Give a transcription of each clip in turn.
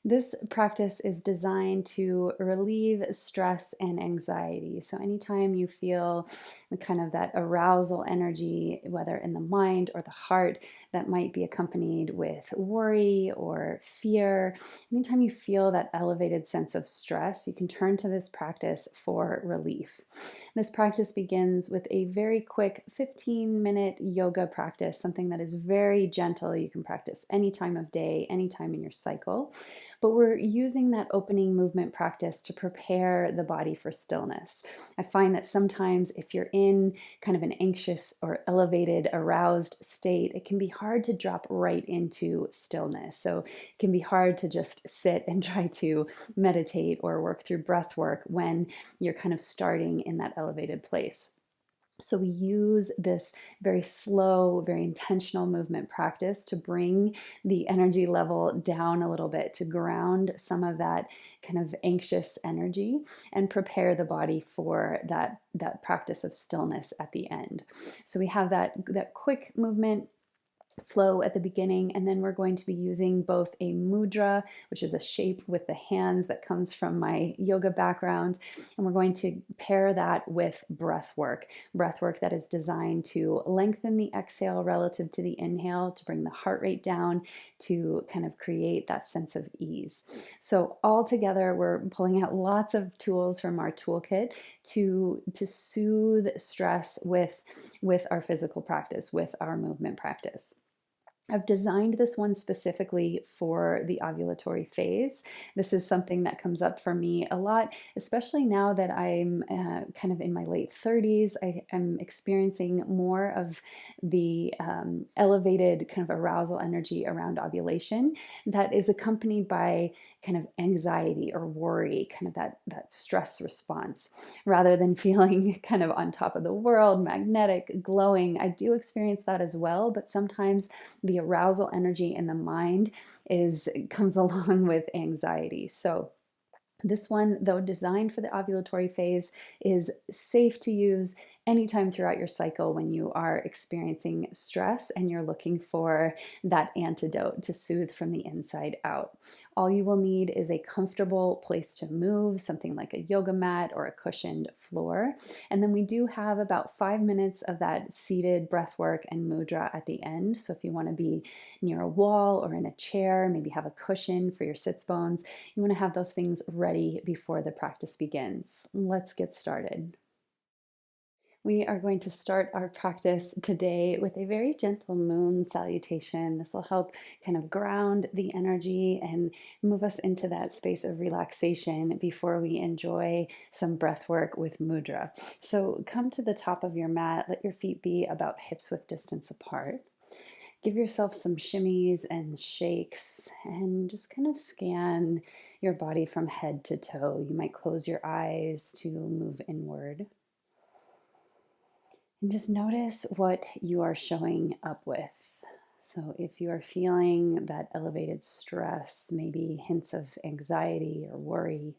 This practice is designed to relieve stress and anxiety. So, anytime you feel kind of that arousal energy, whether in the mind or the heart, that might be accompanied with worry or fear, anytime you feel that elevated sense of stress, you can turn to this practice for relief. This practice begins with a very quick 15-minute yoga practice, something that is very gentle. You can practice any time of day, any time in your cycle. But we're using that opening movement practice to prepare the body for stillness. I find that sometimes if you're in kind of an anxious or elevated, aroused state, it can be hard to drop right into stillness. So it can be hard to just sit and try to meditate or work through breath work when you're kind of starting in that elevated place. So we use this very slow, very intentional movement practice to bring the energy level down a little bit, to ground some of that kind of anxious energy and prepare the body for that practice of stillness at the end. So we have that quick movement flow at the beginning, and then we're going to be using both a mudra, which is a shape with the hands that comes from my yoga background, and we're going to pair that with breath work that is designed to lengthen the exhale relative to the inhale, to bring the heart rate down, to kind of create that sense of ease. So all together, we're pulling out lots of tools from our toolkit to soothe stress with our physical practice, with our movement practice. I've designed this one specifically for the ovulatory phase. This is something that comes up for me a lot, especially now that I'm kind of in my late 30s. I am experiencing more of the elevated kind of arousal energy around ovulation that is accompanied by kind of anxiety or worry, kind of that stress response. Rather than feeling kind of on top of the world, magnetic, glowing, I do experience that as well, but sometimes the arousal energy in the mind comes along with anxiety. So this one, though designed for the ovulatory phase, is safe to use anytime throughout your cycle when you are experiencing stress and you're looking for that antidote to soothe from the inside out. All you will need is a comfortable place to move, something like a yoga mat or a cushioned floor. And then we do have about 5 minutes of that seated breath work and mudra at the end. So if you want to be near a wall or in a chair, maybe have a cushion for your sits bones, you want to have those things ready before the practice begins. Let's get started. We are going to start our practice today with a very gentle moon salutation. This will help kind of ground the energy and move us into that space of relaxation before we enjoy some breath work with mudra. So come to the top of your mat, let your feet be about hips width distance apart. Give yourself some shimmies and shakes and just kind of scan your body from head to toe. You might close your eyes to move inward. And just notice what you are showing up with. So, if you are feeling that elevated stress, maybe hints of anxiety or worry,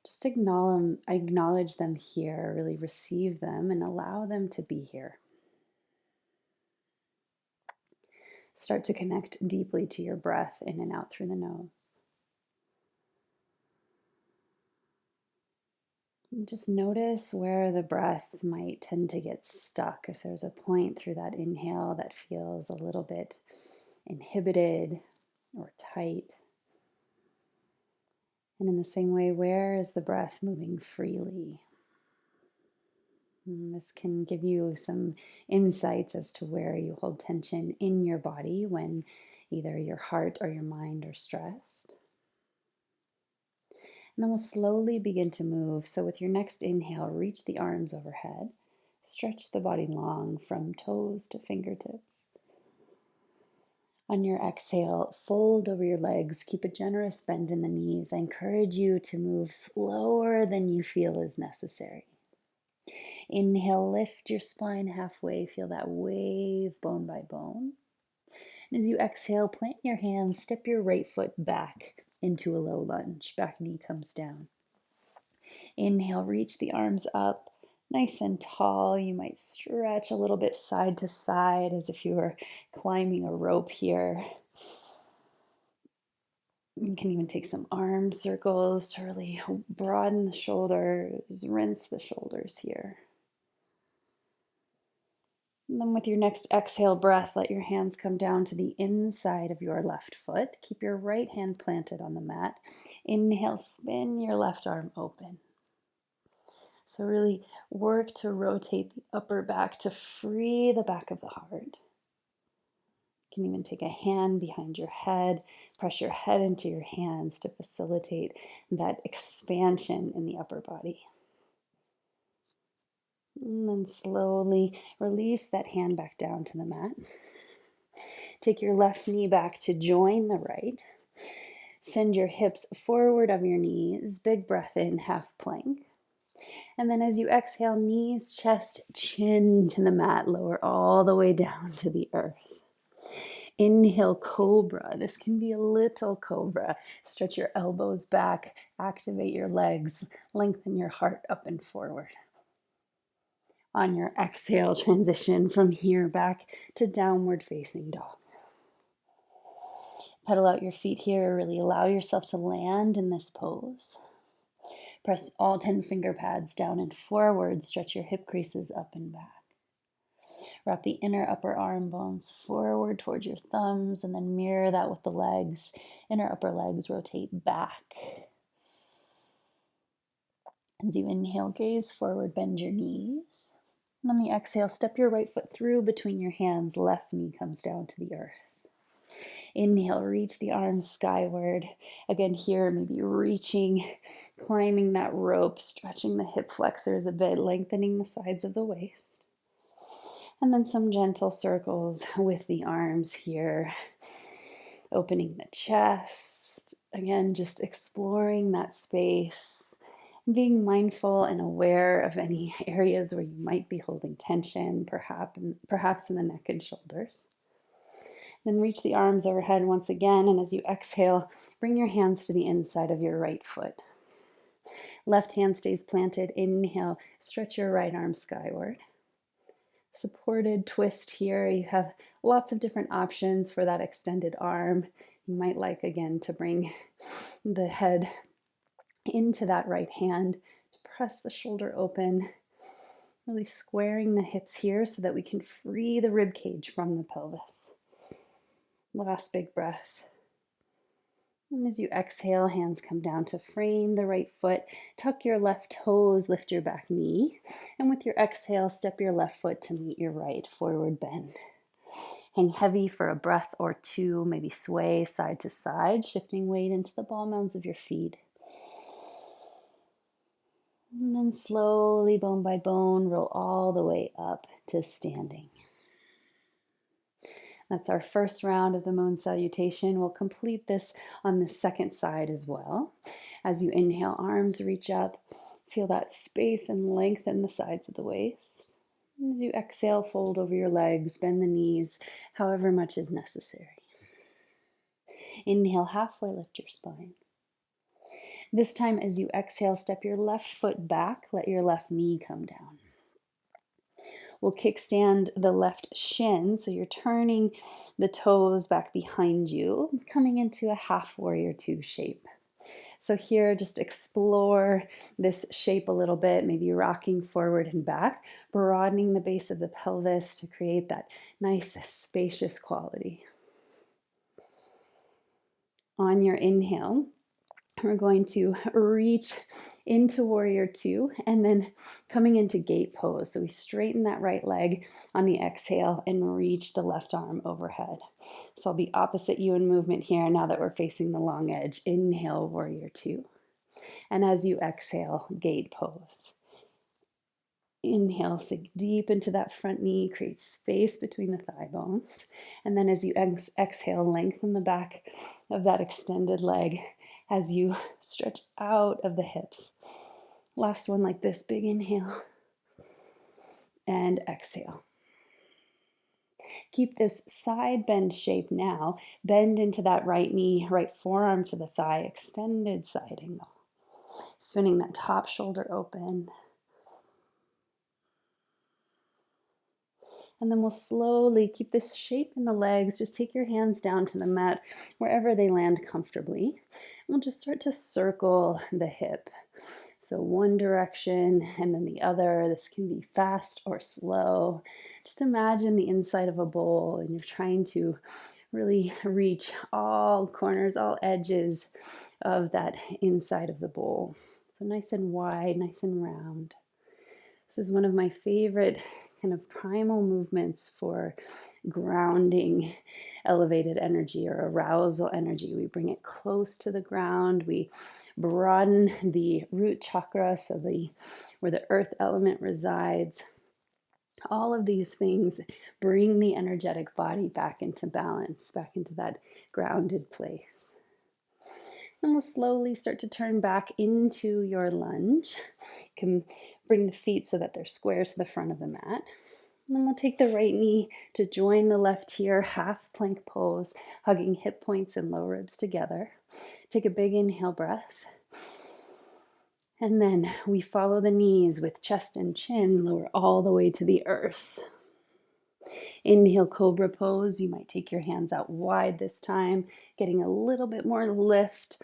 just acknowledge them here, really receive them and allow them to be here. Start to connect deeply to your breath in and out through the nose. And just notice where the breath might tend to get stuck. If there's a point through that inhale that feels a little bit inhibited or tight. And in the same way, where is the breath moving freely? And this can give you some insights as to where you hold tension in your body when either your heart or your mind are stressed. And then we'll slowly begin to move. So with your next inhale, reach the arms overhead. Stretch the body long from toes to fingertips. On your exhale, fold over your legs. Keep a generous bend in the knees. I encourage you to move slower than you feel is necessary. Inhale, lift your spine halfway. Feel that wave bone by bone. And as you exhale, plant your hands, step your right foot back into a low lunge. Back knee comes down. Inhale, reach the arms up. Nice and tall. You might stretch a little bit side to side as if you were climbing a rope here. You can even take some arm circles to really broaden the shoulders, rinse the shoulders here. And then with your next exhale breath, let your hands come down to the inside of your left foot. Keep your right hand planted on the mat. Inhale, spin your left arm open. So really work to rotate the upper back to free the back of the heart. You can even take a hand behind your head, press your head into your hands to facilitate that expansion in the upper body. And then slowly release that hand back down to the mat. Take your left knee back to join the right. Send your hips forward of your knees. Big breath in, half plank. And then as you exhale, knees, chest, chin to the mat. Lower all the way down to the earth. Inhale, cobra. This can be a little cobra. Stretch your elbows back, activate your legs, lengthen your heart up and forward. On your exhale, transition from here back to downward facing dog. Pedal out your feet here. Really allow yourself to land in this pose. Press all 10 finger pads down and forward. Stretch your hip creases up and back. Wrap the inner upper arm bones forward towards your thumbs and then mirror that with the legs. Inner upper legs rotate back. As you inhale, gaze forward, bend your knees. And on the exhale, step your right foot through between your hands. Left knee comes down to the earth. Inhale, reach the arms skyward. Again, here, maybe reaching, climbing that rope, stretching the hip flexors a bit, lengthening the sides of the waist. And then some gentle circles with the arms here, opening the chest. Again, just exploring that space, being mindful and aware of any areas where you might be holding tension, perhaps in the neck and shoulders. Then reach the arms overhead once again, and as you exhale, bring your hands to the inside of your right foot. Left hand stays planted. Inhale, stretch your right arm skyward. Supported twist here. You have lots of different options for that extended arm. You might like, again, to bring the head into that right hand, to press the shoulder open, really squaring the hips here so that we can free the rib cage from the pelvis. Last big breath. And as you exhale, hands come down to frame the right foot. Tuck your left toes, lift your back knee. And with your exhale, step your left foot to meet your right, forward bend. Hang heavy for a breath or two, maybe sway side to side, shifting weight into the ball mounds of your feet. And then slowly, bone by bone, roll all the way up to standing. That's our first round of the moon salutation. We'll complete this on the second side as well. As you inhale, arms reach up. Feel that space and lengthen the sides of the waist. As you exhale, fold over your legs, bend the knees, however much is necessary. Inhale, halfway lift your spine. This time, as you exhale, step your left foot back, let your left knee come down. We'll kickstand the left shin, so you're turning the toes back behind you, coming into a half warrior two shape. So here, just explore this shape a little bit, maybe rocking forward and back, broadening the base of the pelvis to create that nice, spacious quality. On your inhale, we're going to reach into warrior two and then coming into gate pose. So we straighten that right leg on the exhale and reach the left arm overhead. So I'll be opposite you in movement here now that we're facing the long edge. Inhale, warrior two. And as you exhale, gate pose. Inhale, sink deep into that front knee, create space between the thigh bones. And then as you exhale, lengthen the back of that extended leg as you stretch out of the hips. Last one like this, big inhale and exhale. Keep this side bend shape now. Bend into that right knee, right forearm to the thigh, extended side angle. Spinning that top shoulder open. And then we'll slowly keep this shape in the legs. Just take your hands down to the mat wherever they land comfortably. We'll just start to circle the hip. So one direction and then the other. This can be fast or slow. Just imagine the inside of a bowl and you're trying to really reach all corners, all edges of that inside of the bowl. So nice and wide, nice and round. This is one of my favorite kind of primal movements for grounding elevated energy or arousal energy. We bring it close to the ground. We broaden the root chakra, so where the earth element resides. All of these things bring the energetic body back into balance, back into that grounded place. And we'll slowly start to turn back into your lunge. You can bring the feet so that they're square to the front of the mat. And then we'll take the right knee to join the left here, half plank pose, hugging hip points and low ribs together. Take a big inhale breath. And then we follow the knees with chest and chin, lower all the way to the earth. Inhale, cobra pose. You might take your hands out wide this time, getting a little bit more lift.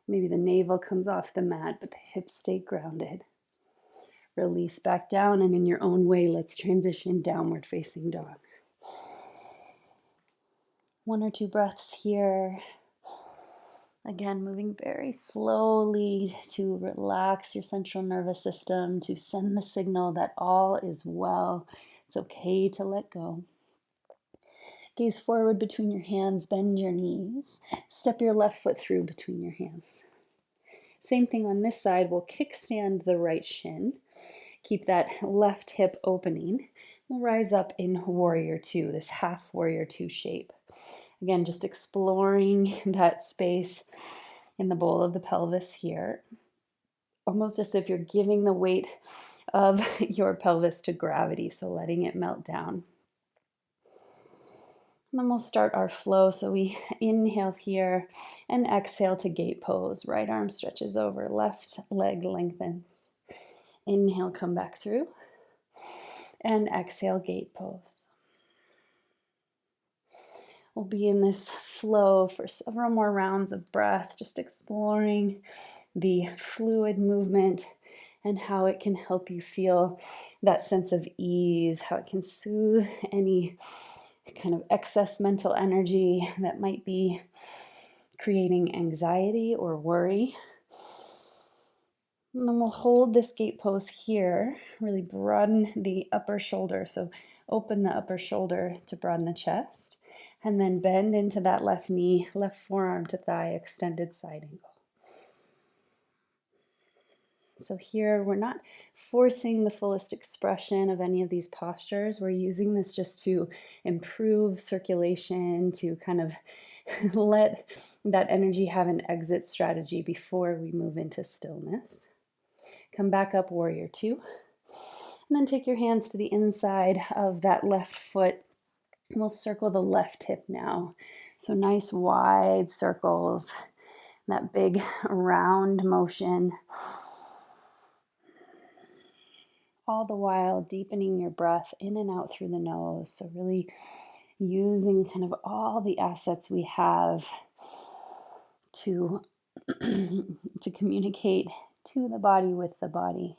Maybe the navel comes off the mat, but the hips stay grounded. Release back down, and in your own way, let's transition downward facing dog. 1 or 2 breaths here. Again, moving very slowly to relax your central nervous system, to send the signal that all is well. It's okay to let go. Gaze forward between your hands, bend your knees. Step your left foot through between your hands. Same thing on this side. We'll kickstand the right shin. Keep that left hip opening. We'll rise up in warrior two, this half warrior two shape. Again, just exploring that space in the bowl of the pelvis here. Almost as if you're giving the weight of your pelvis to gravity, so letting it melt down. And then we'll start our flow. So we inhale here and exhale to gate pose. Right arm stretches over, left leg lengthens. Inhale, come back through. And exhale, gate pose. We'll be in this flow for several more rounds of breath, just exploring the fluid movement and how it can help you feel that sense of ease, how it can soothe any kind of excess mental energy that might be creating anxiety or worry. And then we'll hold this gate pose here, really broaden the upper shoulder. So open the upper shoulder to broaden the chest, and then bend into that left knee, left forearm to thigh, extended side angle. So here we're not forcing the fullest expression of any of these postures. We're using this just to improve circulation, to kind of let that energy have an exit strategy before we move into stillness. Come back up, warrior two. And then take your hands to the inside of that left foot. We'll circle the left hip now. So nice wide circles, that big round motion. All the while deepening your breath in and out through the nose. So really using kind of all the assets we have to, to communicate to the body with the body.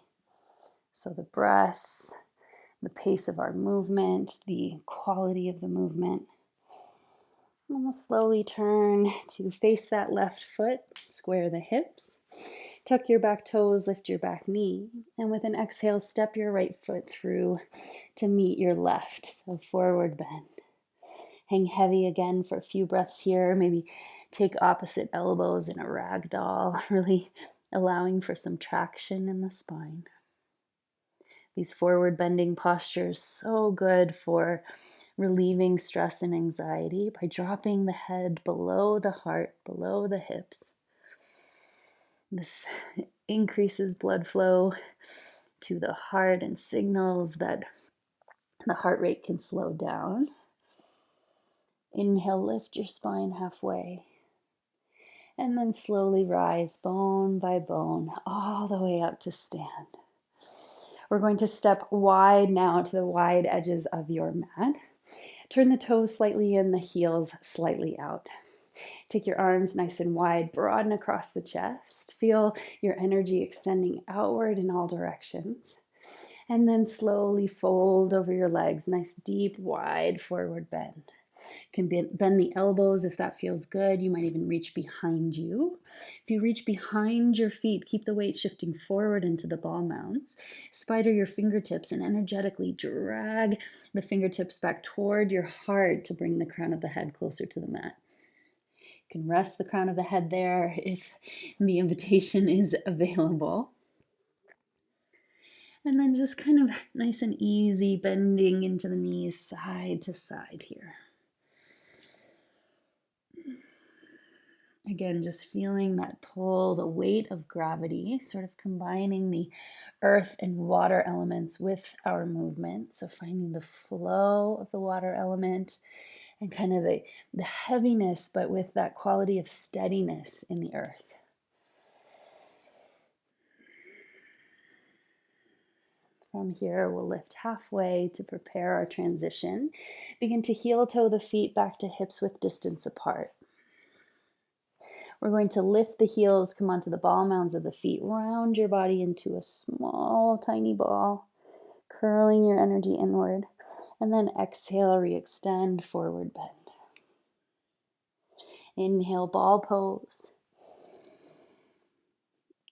So the breath, the pace of our movement, the quality of the movement. And we'll slowly turn to face that left foot, square the hips. Tuck your back toes, lift your back knee, and with an exhale, step your right foot through to meet your left. So forward bend. Hang heavy again for a few breaths here. Maybe take opposite elbows in a rag doll, really allowing for some traction in the spine. These forward bending postures, so good for relieving stress and anxiety by dropping the head below the heart, below the hips. This increases blood flow to the heart and signals that the heart rate can slow down. Inhale, lift your spine halfway. And then slowly rise bone by bone all the way up to stand. We're going to step wide now to the wide edges of your mat. Turn the toes slightly in, the heels slightly out. Take your arms nice and wide, broaden across the chest. Feel your energy extending outward in all directions. And then slowly fold over your legs, nice deep, wide forward bend. You can bend the elbows if that feels good. You might even reach behind you. If you reach behind your feet, keep the weight shifting forward into the ball mounds. Spider your fingertips and energetically drag the fingertips back toward your heart to bring the crown of the head closer to the mat. You can rest the crown of the head there if the invitation is available. And then just kind of nice and easy bending into the knees side to side here. Again, just feeling that pull, the weight of gravity, sort of combining the earth and water elements with our movement. So finding the flow of the water element and kind of the heaviness, but with that quality of steadiness in the earth. From here, we'll lift halfway to prepare our transition. Begin to heel toe the feet back to hips with distance apart. We're going to lift the heels, come onto the ball mounds of the feet, round your body into a small, tiny ball, curling your energy inward, and then exhale, re-extend, forward bend. Inhale, ball pose,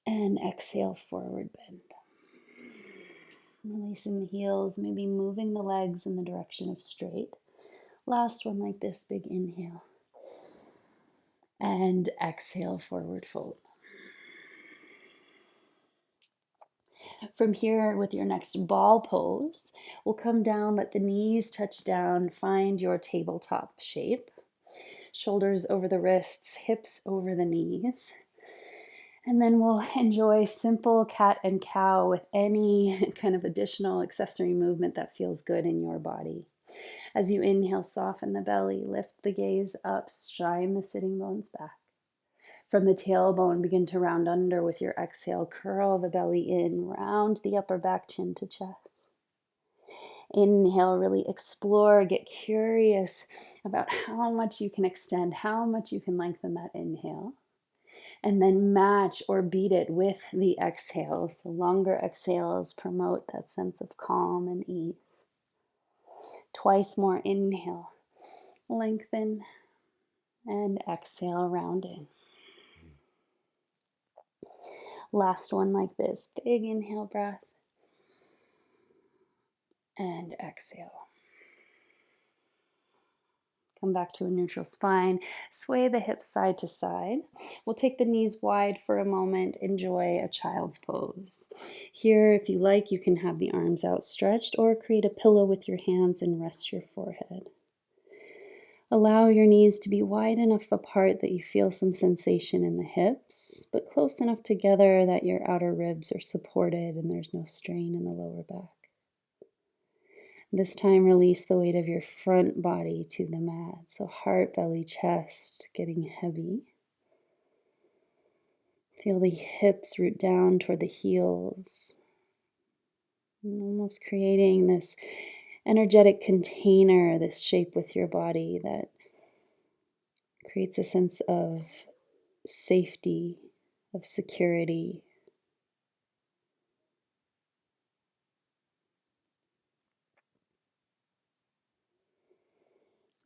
and exhale, forward bend. Releasing the heels, maybe moving the legs in the direction of straight. Last one like this, big inhale. And exhale, forward fold. From here, with your next ball pose, we'll come down, let the knees touch down, find your tabletop shape. Shoulders over the wrists, hips over the knees. And then we'll enjoy simple cat and cow with any kind of additional accessory movement that feels good in your body. As you inhale, soften the belly, lift the gaze up, shine the sitting bones back. From the tailbone, begin to round under with your exhale. Curl the belly in, round the upper back, chin to chest. Inhale, really explore, get curious about how much you can extend, how much you can lengthen that inhale. And then match or beat it with the exhale. So longer exhales promote that sense of calm and ease. Twice more inhale, lengthen, and exhale, round in. Last one like this, big inhale breath, and exhale. Come back to a neutral spine, sway the hips side to side. We'll take the knees wide for a moment, enjoy a child's pose. Here, if you like, you can have the arms outstretched or create a pillow with your hands and rest your forehead. Allow your knees to be wide enough apart that you feel some sensation in the hips, but close enough together that your outer ribs are supported and there's no strain in the lower back. This time, release the weight of your front body to the mat. So heart, belly, chest getting heavy. Feel the hips root down toward the heels. And almost creating this energetic container, this shape with your body that creates a sense of safety, of security.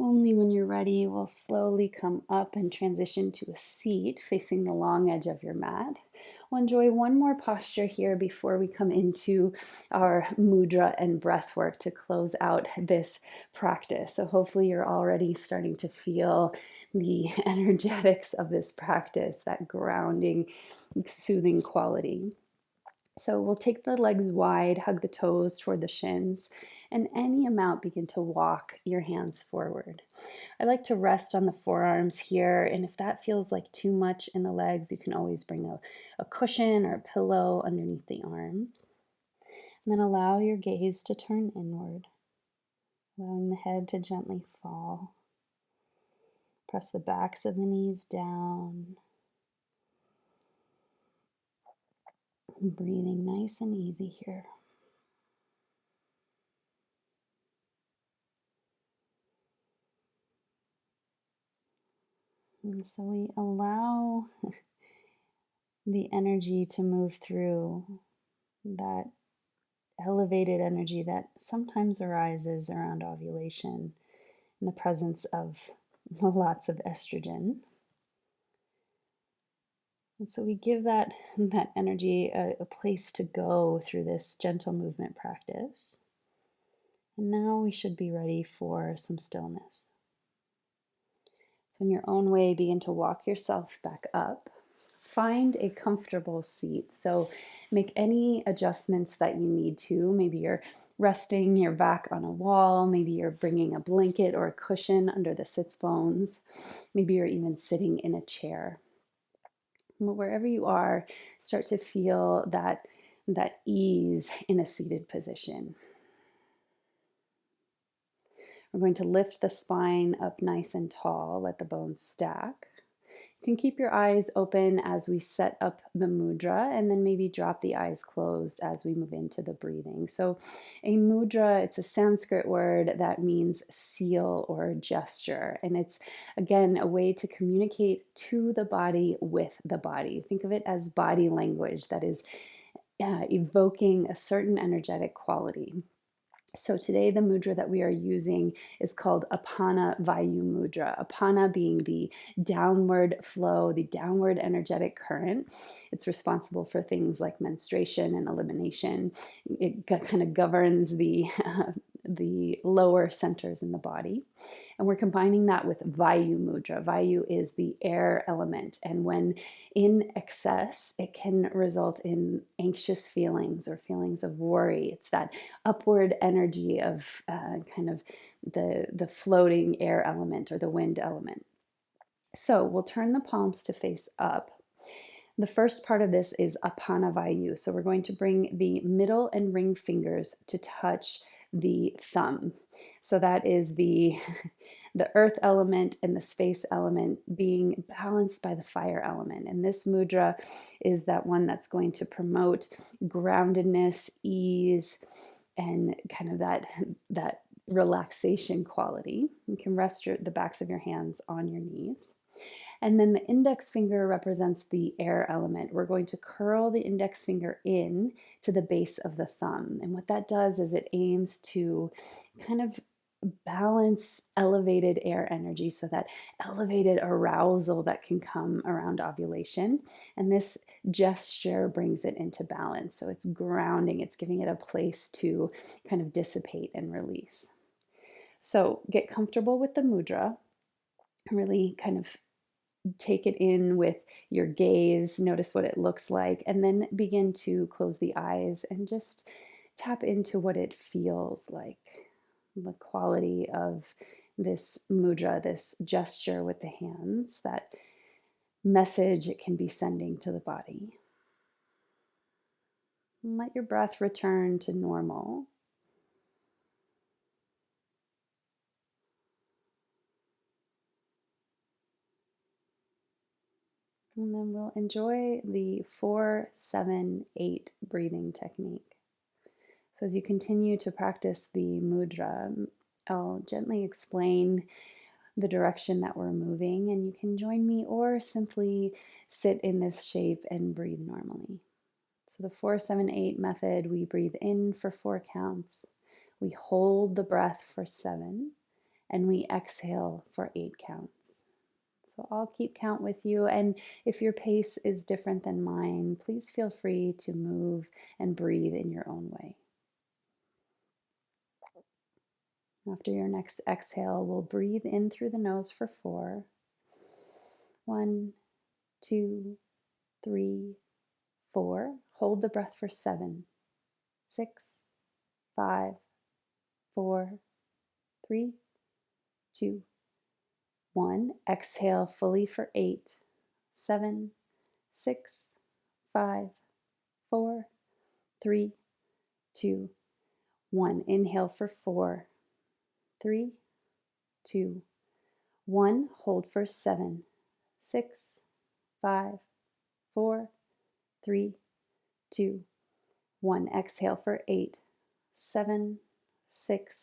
Only when you're ready, we'll slowly come up and transition to a seat facing the long edge of your mat. We'll enjoy one more posture here before we come into our mudra and breath work to close out this practice. So hopefully you're already starting to feel the energetics of this practice, that grounding, soothing quality. So we'll take the legs wide, hug the toes toward the shins, and any amount begin to walk your hands forward. I like to rest on the forearms here, and if that feels like too much in the legs, you can always bring a cushion or a pillow underneath the arms. And then allow your gaze to turn inward, allowing the head to gently fall. Press the backs of the knees down. Breathing nice and easy here. And so we allow the energy to move through, that elevated energy that sometimes arises around ovulation in the presence of lots of estrogen. And so we give that energy a place to go through this gentle movement practice. And now we should be ready for some stillness. So in your own way, begin to walk yourself back up. Find a comfortable seat. So make any adjustments that you need to. Maybe you're resting your back on a wall. Maybe you're bringing a blanket or a cushion under the sits bones. Maybe you're even sitting in a chair. Wherever you are, start to feel that ease in a seated position. We're going to lift the spine up nice and tall, let the bones stack. You can keep your eyes open as we set up the mudra, and then maybe drop the eyes closed as we move into the breathing. So a mudra, it's a Sanskrit word that means seal or gesture. And it's, again, a way to communicate to the body with the body. Think of it as body language that is evoking a certain energetic quality. So today the mudra that we are using is called Apana Vayu Mudra. Apana being the downward flow, the downward energetic current. It's responsible for things like menstruation and elimination. It kind of governs the lower centers in the body. And we're combining that with Vayu Mudra. Vayu is the air element. And when in excess, it can result in anxious feelings or feelings of worry. It's that upward energy of kind of the floating air element or the wind element. So we'll turn the palms to face up. The first part of this is Apana Vayu. So we're going to bring the middle and ring fingers to touch the thumb. So that is the the earth element and the space element being balanced by the fire element. And this mudra is that one that's going to promote groundedness, ease, and kind of that relaxation quality. You can rest the backs of your hands on your knees. And then the index finger represents the air element. We're going to curl the index finger in to the base of the thumb. And what that does is it aims to kind of balance elevated air energy, so that elevated arousal that can come around ovulation. And this gesture brings it into balance. So it's grounding, it's giving it a place to kind of dissipate and release. So get comfortable with the mudra, really kind of take it in with your gaze, notice what it looks like, and then begin to close the eyes and just tap into what it feels like, the quality of this mudra, this gesture with the hands, that message it can be sending to the body. And let your breath return to normal. And then we'll enjoy the 4-7-8 breathing technique. So as you continue to practice the mudra, I'll gently explain the direction that we're moving, and you can join me or simply sit in this shape and breathe normally. So the 4-7-8 method, we breathe in for 4 counts, we hold the breath for 7, and we exhale for 8 counts. So I'll keep count with you, and if your pace is different than mine, please feel free to move and breathe in your own way. After your next exhale, we'll breathe in through the nose for 4. 1, 2, 3, 4. Hold the breath for 7, 6, 5, 4, 3, 2, 1. Exhale fully for 8, 7, 6, 5, 4, 3, 2, 1. Inhale for 4, 3, 2, 1. Hold for 7, 6, 5, 4, 3, 2, 1. Exhale for 8, 7, 6,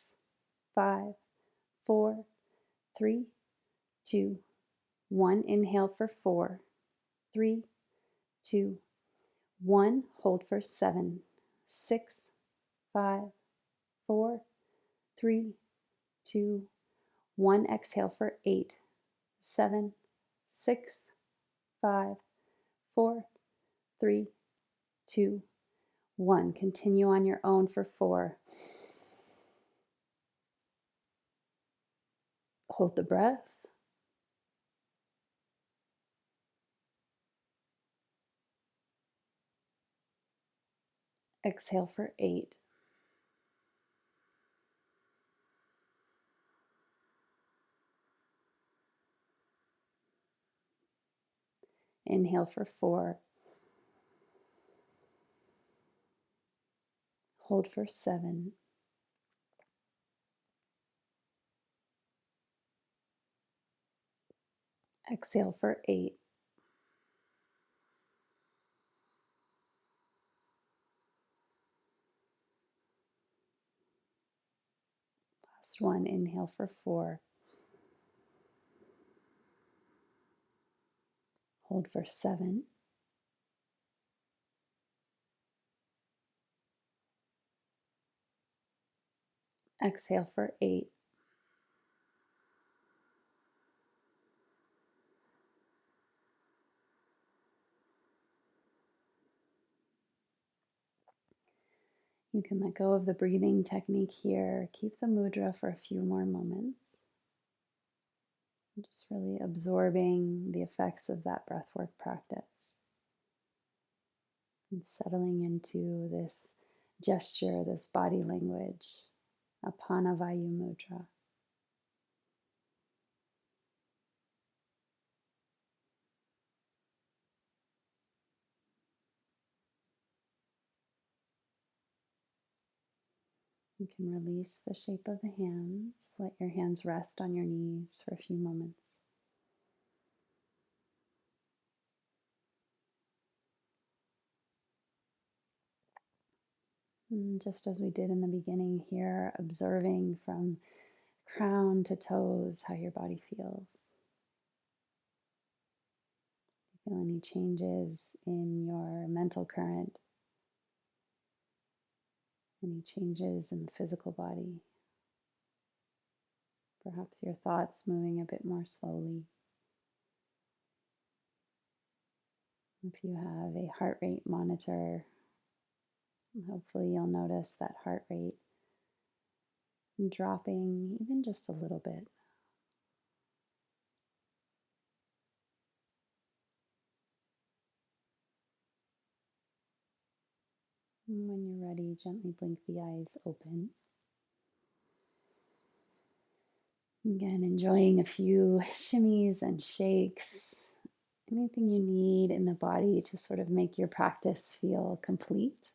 5, 4, 3, 2, 1. Inhale for 4, 3, 2, 1. Hold for 7, 6, 5, 4, 3, 2, 1. Exhale for 8, 7, 6, 5, 4, 3, 2, 1. Continue on your own for 4. Hold the breath. Exhale for 8. Inhale for 4. Hold for 7. Exhale for 8. Last one. Inhale for 4. Hold for 7. Exhale for 8. You can let go of the breathing technique here. Keep the mudra for a few more moments. Just really absorbing the effects of that breathwork practice and settling into this gesture, this body language, Apana Vayu Mudra. You can release the shape of the hands. Let your hands rest on your knees for a few moments. And just as we did in the beginning here, observing from crown to toes how your body feels. Feel any changes in your mental current, any changes in the physical body. Perhaps your thoughts moving a bit more slowly. If you have a heart rate monitor, hopefully you'll notice that heart rate dropping even just a little bit. And when you're ready, gently blink the eyes open. Again, enjoying a few shimmies and shakes, anything you need in the body to sort of make your practice feel complete.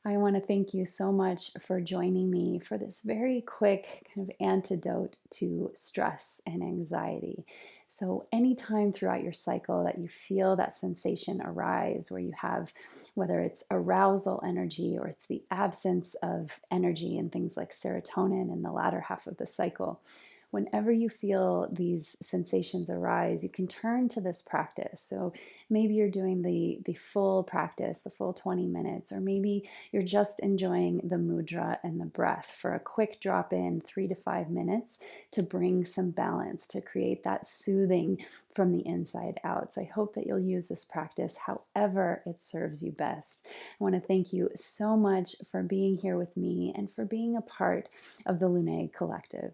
I want to thank you so much for joining me for this very quick kind of antidote to stress and anxiety. So, anytime throughout your cycle that you feel that sensation arise, where you have whether it's arousal energy or it's the absence of energy and things like serotonin in the latter half of the cycle, whenever you feel these sensations arise, you can turn to this practice. So maybe you're doing the full practice, the full 20 minutes, or maybe you're just enjoying the mudra and the breath for a quick drop in 3 to 5 minutes to bring some balance, to create that soothing from the inside out. So I hope that you'll use this practice however it serves you best. I want to thank you so much for being here with me and for being a part of the Lune Collective.